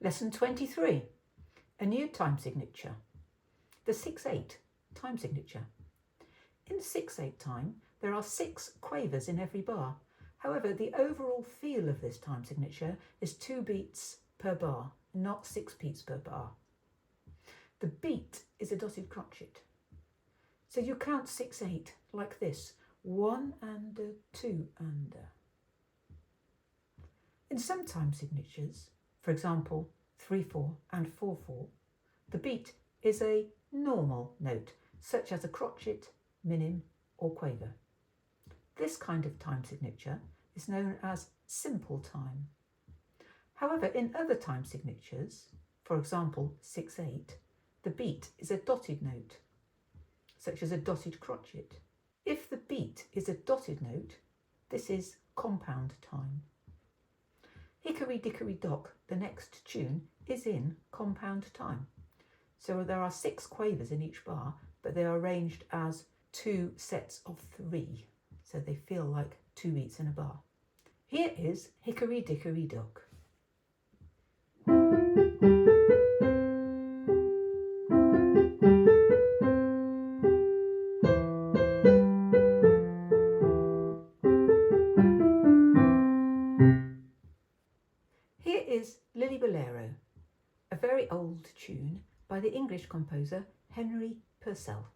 Lesson 23, a new time signature, the 6/8 time signature. In 6/8 time, there are 6 quavers in every bar. However, the overall feel of this time signature is 2 beats per bar, not 6 beats per bar. The beat is a dotted crotchet. So you count 6/8 like this, 1 under, 2 under. In some time signatures, for example, 3/4 and 4/4, the beat is a normal note, such as a crotchet, minim or quaver. This kind of time signature is known as simple time. However, in other time signatures, for example 6/8, the beat is a dotted note, such as a dotted crotchet. If the beat is a dotted note, this is compound time. Hickory Dickory Dock, the next tune, is in compound time. So there are 6 quavers in each bar, but they are arranged as 2 sets of 3, so they feel like 2 beats in a bar. Here is Hickory Dickory Dock. Here is Lilliburlero, a very old tune by the English composer Henry Purcell.